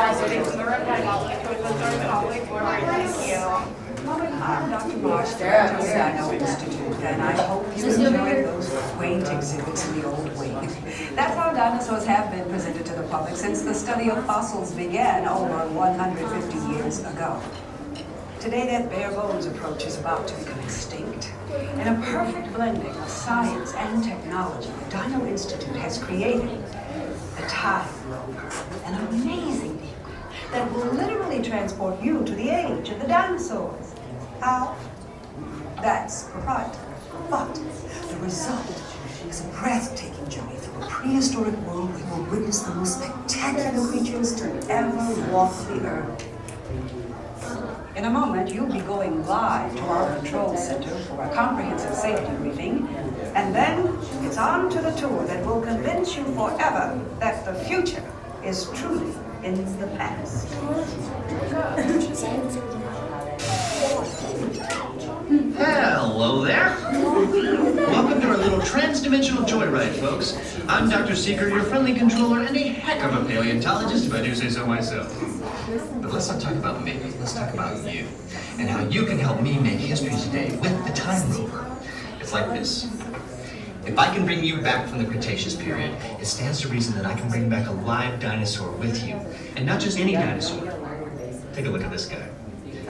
I'm Dr. Marsh there at the Dino Institute, and I hope you enjoyed those quaint exhibits in the old wing. That's how dinosaurs have been presented to the public since the study of fossils began over 150 years ago. Today, that bare bones approach is about to become extinct. In a perfect blending of science and technology, the Dino Institute has created the Time Rover, an amazing vehicle that will literally transport you to the age of the dinosaurs. How? That's proprietary. But the result is a breathtaking journey through a prehistoric world where you will witness the most spectacular creatures to ever walk the earth. In a moment, you'll be going live to our control center for a comprehensive safety briefing, and then it's on to the tour that will convince you forever that the future is truly in the past. Hello there. Welcome to our little trans-dimensional joyride, folks. I'm Dr. Seeker, your friendly controller and a heck of a paleontologist, if I do say so myself. But let's not talk about me, let's talk about you, and how you can help me make history today with the Time Rover. It's like this. If I can bring you back from the Cretaceous period, it stands to reason that I can bring back a live dinosaur with you. And not just any dinosaur. Take a look at this guy.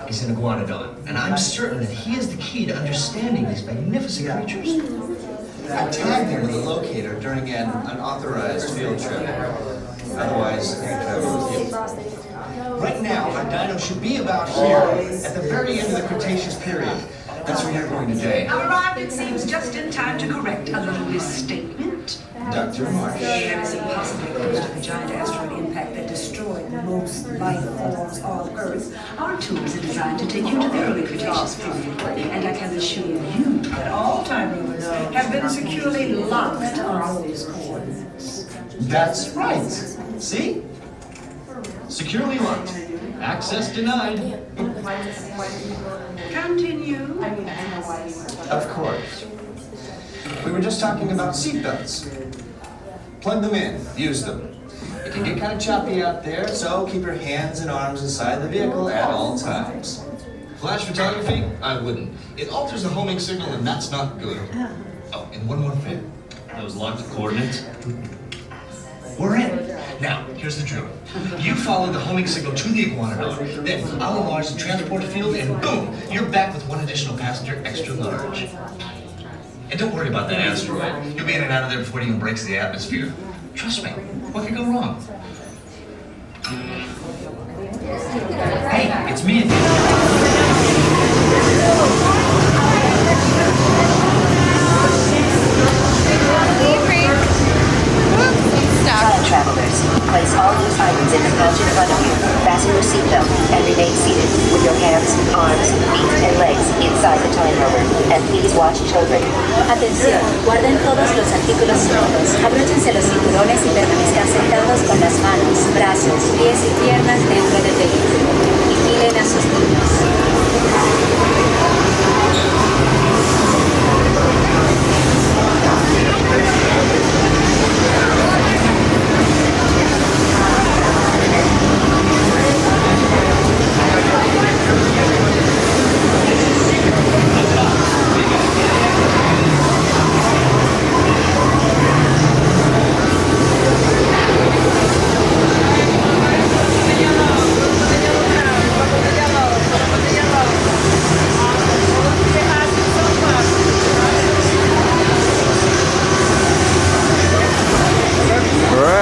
He's an Iguanadon, and I'm certain that he is the key to understanding these magnificent creatures. I tagged him with a locator during an unauthorized field trip. Otherwise, I could travel with you. Right now, our dino should be about here, at the very end of the Cretaceous period. That's where you're going today. I've arrived, it seems, just in time to correct a little misstatement. Dr. Marsh. It is impossibly close to the giant asteroid impact that destroyed most life forms on Earth. Our tools are designed to take you to the early Cretaceous period, and I can assure you that all time rovers have been securely locked on those coordinates. That's right. See? Securely locked. Access denied. Continue. Of course. We were just talking about seatbelts. Plug them in, use them. It can get kind of choppy out there, so keep your hands and arms inside the vehicle at all times. Flash photography? I wouldn't. It alters the homing signal, and that's not good. Oh, and one more thing. Those locked coordinates? We're in. Now, here's the drill. You follow the homing signal to the Iguanadon, then I'll enlarge the transport field, and boom, you're back with one additional passenger extra large. And don't worry about that asteroid. You'll be in and out of there before it even breaks the atmosphere. Trust me, what could go wrong? Hey, it's me again. Travelers, place all loose items in the pouch in front of you, fasten your seatbelt, and remain seated with your hands, arms, feet, and legs inside the Time Rover. And please watch children. Atención, guarden todos los artículos cómodos, abróchense los cinturones y permanezcan sentados con las manos, brazos, pies y piernas dentro del vehículo. Vigilen a sus niños.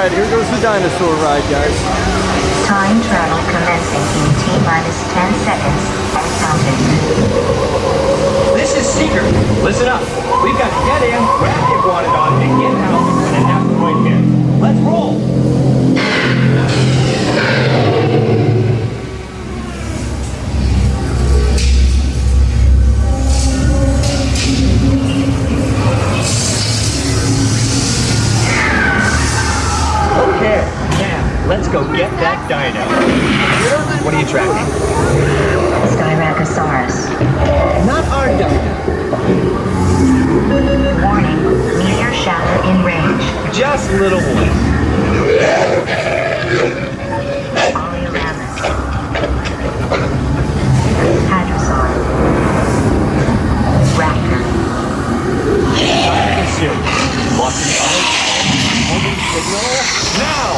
Here goes the dinosaur ride, guys. Time travel commencing in T-10 seconds and counting. This is Seeker. Listen up. We've got to get in, grab the Iguanadon, and get out when an asteroid hits. Let's roll. Okay, now let's go get that dino. What are you tracking? Cearadactylus. Not our dino. Warning, meteor shower in range. Just little one. All your Now!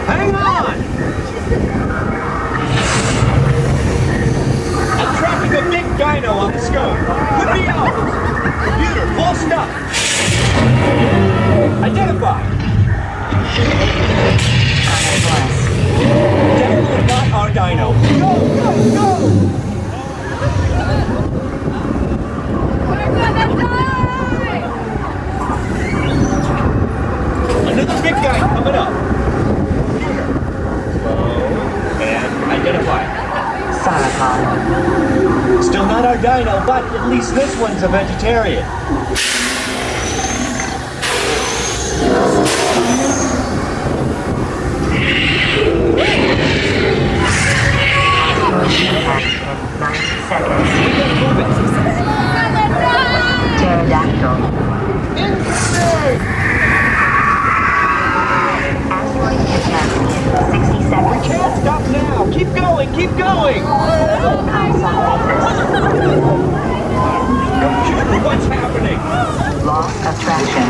Hang on! I'm tracking a big dino on the scope. Could be ours. Computer, full stop. Identify. Definitely not our dino. Go, go, go! We're gonna die! Another big guy coming up. Computer. Slow and identify. Sauropod. Still not our dino, but at least this one's a vegetarian. Pterodactyl. Asteroid impact in 60 seconds. Can't stop now! Keep going! Keep going! Computer, what's happening? Loss of traction.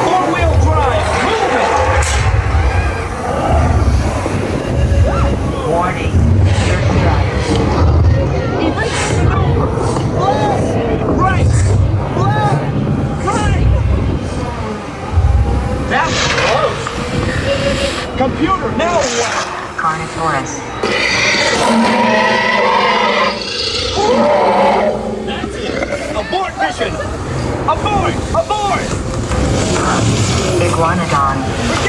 Four-wheel drive! Move it! Warning. Certain drivers. Right! Left! Right! That's close! Computer, now what? Carnotaurus. That's it! Abort mission! Abort! Abort! Iguanadon. We're